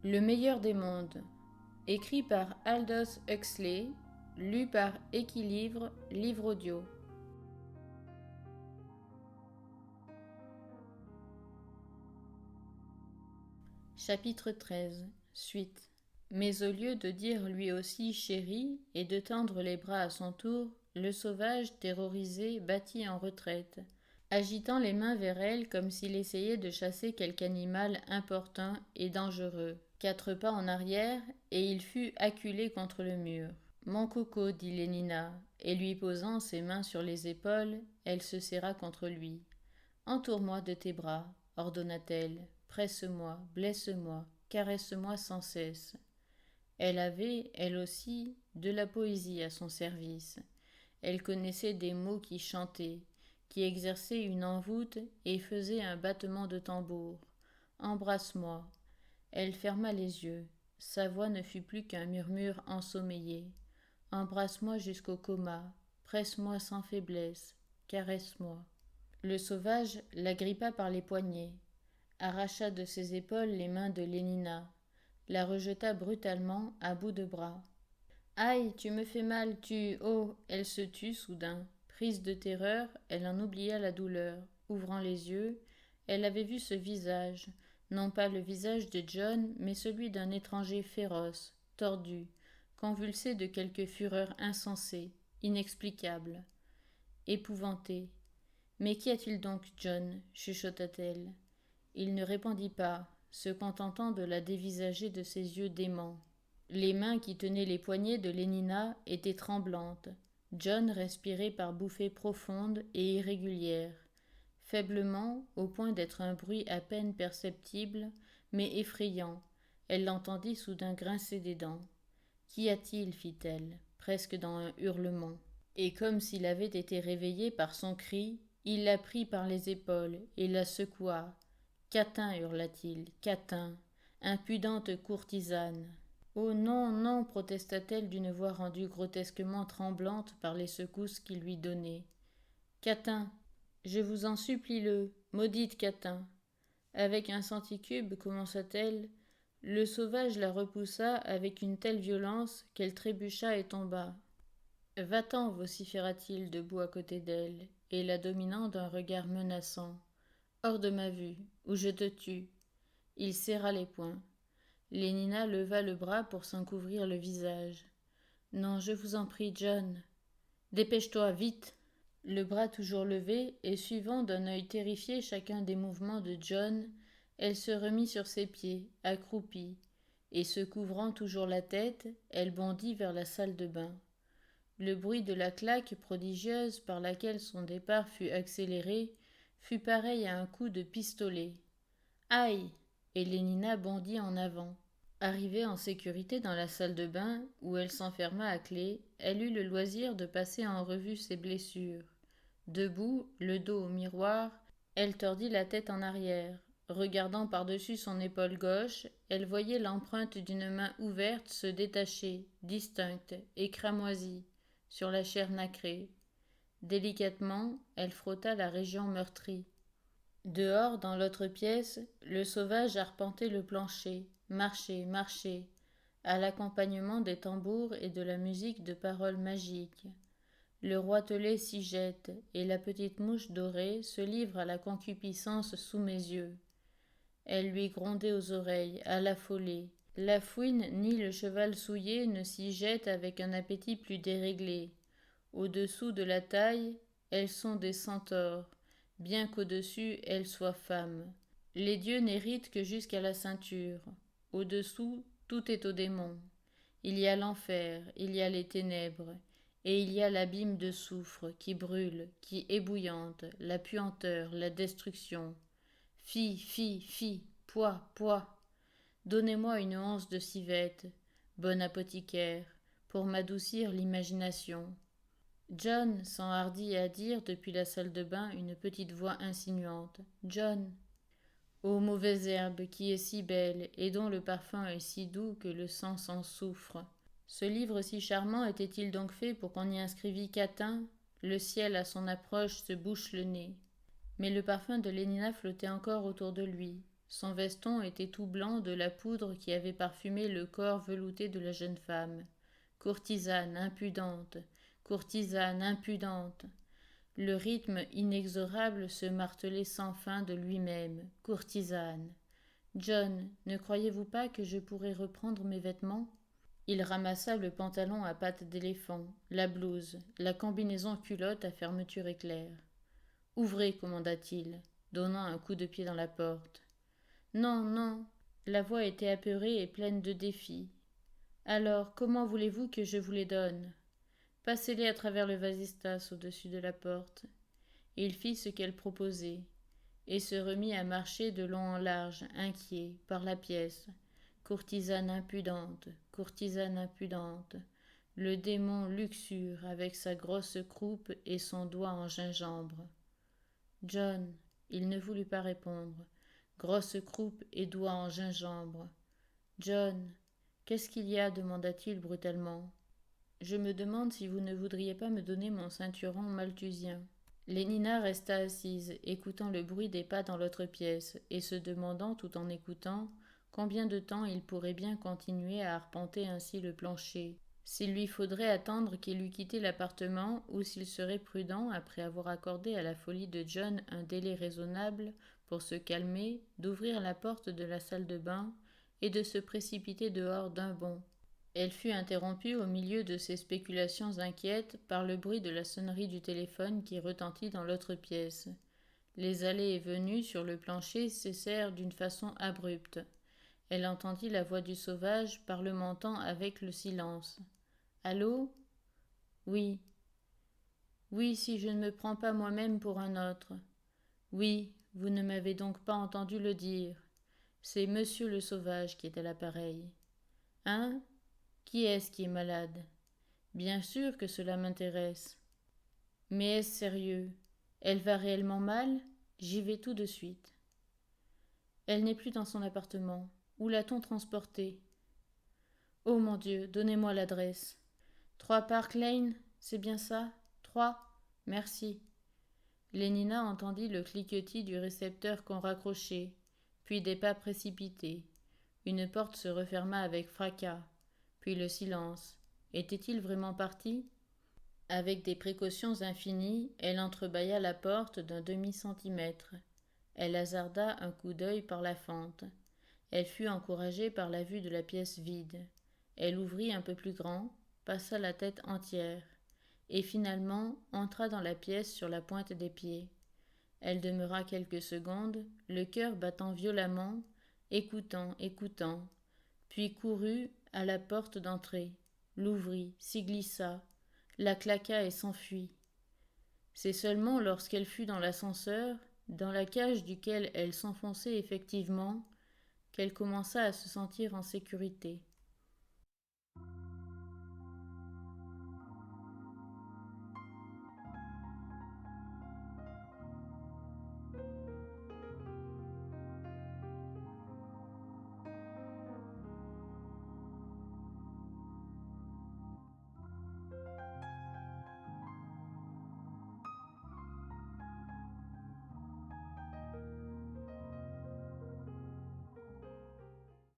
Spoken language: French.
Le meilleur des mondes, écrit par Aldous Huxley, lu par Équilivre, livre audio. Chapitre 13, suite. Mais au lieu de dire lui aussi chérie et de tendre les bras à son tour, le sauvage, terrorisé, battit en retraite, agitant les mains vers elle comme s'il essayait de chasser quelque animal important et dangereux. 4 pas en arrière, et il fut acculé contre le mur. « Mon coco, dit Lénina, et lui posant ses mains sur les épaules, elle se serra contre lui. « Entoure-moi de tes bras, ordonna-t-elle. Presse-moi, blesse-moi, caresse-moi sans cesse. » Elle avait, elle aussi, de la poésie à son service. Elle connaissait des mots qui chantaient, qui exerçaient une envoûte et faisaient un battement de tambour. « Embrasse-moi. » Elle ferma les yeux. Sa voix ne fut plus qu'un murmure ensommeillé. « Embrasse-moi jusqu'au coma. Presse-moi sans faiblesse. Caresse-moi. » Le sauvage l'agrippa par les poignets, arracha de ses épaules les mains de Lénina, la rejeta brutalement à bout de bras. « Aïe, tu me fais mal, tu... Oh !» Elle se tut soudain. Prise de terreur, elle en oublia la douleur. Ouvrant les yeux, elle avait vu ce visage, non pas le visage de John, mais celui d'un étranger féroce, tordu, convulsé de quelque fureur insensée, inexplicable. Épouvantée. « Mais qu'y a-t-il donc, John » chuchota-t-elle. Il ne répondit pas, se contentant de la dévisager de ses yeux déments. Les mains qui tenaient les poignets de Lénina étaient tremblantes. John respirait par bouffées profondes et irrégulières, faiblement, au point d'être un bruit à peine perceptible, mais effrayant. Elle l'entendit soudain grincer des dents. « Qu'y a-t-il » fit-elle, presque dans un hurlement. Et comme s'il avait été réveillé par son cri, il la prit par les épaules et la secoua. « Catin » hurla-t-il, « catin, impudente courtisane !» « Oh non, non » protesta-t-elle d'une voix rendue grotesquement tremblante par les secousses qu'il lui donnait. « Catin, je vous en supplie maudite Catin !» Avec un centicube, commença-t-elle. Le sauvage la repoussa avec une telle violence qu'elle trébucha et tomba. « Va-t'en » vociféra-t-il debout à côté d'elle, et la dominant d'un regard menaçant. « Hors de ma vue, ou je te tue !» Il serra les poings. Lénina leva le bras pour s'en couvrir le visage. « Non, je vous en prie, John. »« Dépêche-toi, vite !» Le bras toujours levé, et suivant d'un œil terrifié chacun des mouvements de John, elle se remit sur ses pieds, accroupie, et se couvrant toujours la tête, elle bondit vers la salle de bain. Le bruit de la claque prodigieuse par laquelle son départ fut accéléré fut pareil à un coup de pistolet. « Aïe !» Et Lénina bondit en avant. Arrivée en sécurité dans la salle de bain, où elle s'enferma à clé, elle eut le loisir de passer en revue ses blessures. Debout, le dos au miroir, elle tordit la tête en arrière. Regardant par-dessus son épaule gauche, elle voyait l'empreinte d'une main ouverte se détacher, distincte et cramoisie, sur la chair nacrée. Délicatement, elle frotta la région meurtrie. Dehors, dans l'autre pièce, le sauvage arpentait le plancher, marchait, à l'accompagnement des tambours et de la musique de paroles magiques. Le roitelet s'y jette, et la petite mouche dorée se livre à la concupiscence sous mes yeux. Elle lui grondait aux oreilles, à l'affoler. La fouine ni le cheval souillé ne s'y jettent avec un appétit plus déréglé. Au-dessous de la taille, elles sont des centaures, bien qu'au-dessus elles soient femmes. Les dieux n'héritent que jusqu'à la ceinture. Au-dessous, tout est aux démons. Il y a l'enfer, il y a les ténèbres, et il y a l'abîme de soufre qui brûle, qui ébouillante, la puanteur, la destruction. Fi, poids. Donnez-moi une once de civette, bon apothicaire, pour m'adoucir l'imagination. John s'enhardit à dire depuis la salle de bain une petite voix insinuante. John. Ô mauvaise herbe qui est si belle et dont le parfum est si doux que le sang s'en souffre. Ce livre si charmant était-il donc fait pour qu'on y inscrivît Catin ? Le ciel à son approche se bouche le nez. Mais le parfum de Lénina flottait encore autour de lui. Son veston était tout blanc de la poudre qui avait parfumé le corps velouté de la jeune femme. Courtisane impudente, courtisane impudente. Le rythme inexorable se martelait sans fin de lui-même. Courtisane. John, ne croyez-vous pas que je pourrais reprendre mes vêtements? Il ramassa le pantalon à pattes d'éléphant, la blouse, la combinaison culotte à fermeture éclair. Ouvrez, commanda-t-il, donnant un coup de pied dans la porte. Non, non. La voix était apeurée et pleine de défi. Alors, comment voulez-vous que je vous les donne? Passez-les à travers le vasistas au-dessus de la porte. Il fit ce qu'elle proposait, et se remit à marcher de long en large, inquiet, par la pièce. Courtisane impudente, courtisane impudente. Le démon luxure avec sa grosse croupe et son doigt en gingembre. John, il ne voulut pas répondre. Grosse croupe et doigt en gingembre. John, qu'est-ce qu'il y a demanda-t-il brutalement. Je me demande si vous ne voudriez pas me donner mon ceinturon malthusien. Lénina resta assise, écoutant le bruit des pas dans l'autre pièce, et se demandant, tout en écoutant, combien de temps il pourrait bien continuer à arpenter ainsi le plancher, s'il lui faudrait attendre qu'il eût quitté l'appartement, ou s'il serait prudent, après avoir accordé à la folie de John un délai raisonnable pour se calmer, d'ouvrir la porte de la salle de bain et de se précipiter dehors d'un bond. Elle fut interrompue au milieu de ses spéculations inquiètes par le bruit de la sonnerie du téléphone qui retentit dans l'autre pièce. Les allées et venues sur le plancher cessèrent d'une façon abrupte. Elle entendit la voix du sauvage parlementant avec le silence. Allô? Oui. Oui, si je ne me prends pas moi-même pour un autre. Oui, vous ne m'avez donc pas entendu le dire. C'est monsieur le sauvage qui est à l'appareil. Hein? Qui est-ce qui est malade? Bien sûr que cela m'intéresse. Mais est-ce sérieux? Elle va réellement mal? J'y vais tout de suite. Elle n'est plus dans son appartement. Où l'a-t-on transportée? Oh mon Dieu, donnez-moi l'adresse. 3 Park Lane, c'est bien ça? 3? Merci. Lénina entendit le cliquetis du récepteur qu'on raccrochait, puis des pas précipités. Une porte se referma avec fracas, puis le silence. Était-il vraiment parti? Avec des précautions infinies, elle entrebâilla la porte d'un demi-centimètre. Elle hasarda un coup d'œil par la fente. Elle fut encouragée par la vue de la pièce vide. Elle ouvrit un peu plus grand, passa la tête entière, et finalement entra dans la pièce sur la pointe des pieds. Elle demeura quelques secondes, le cœur battant violemment, écoutant, puis courut à la porte d'entrée, l'ouvrit, s'y glissa, la claqua et s'enfuit. C'est seulement lorsqu'elle fut dans l'ascenseur, dans la cage duquel elle s'enfonçait effectivement, qu'elle commença à se sentir en sécurité.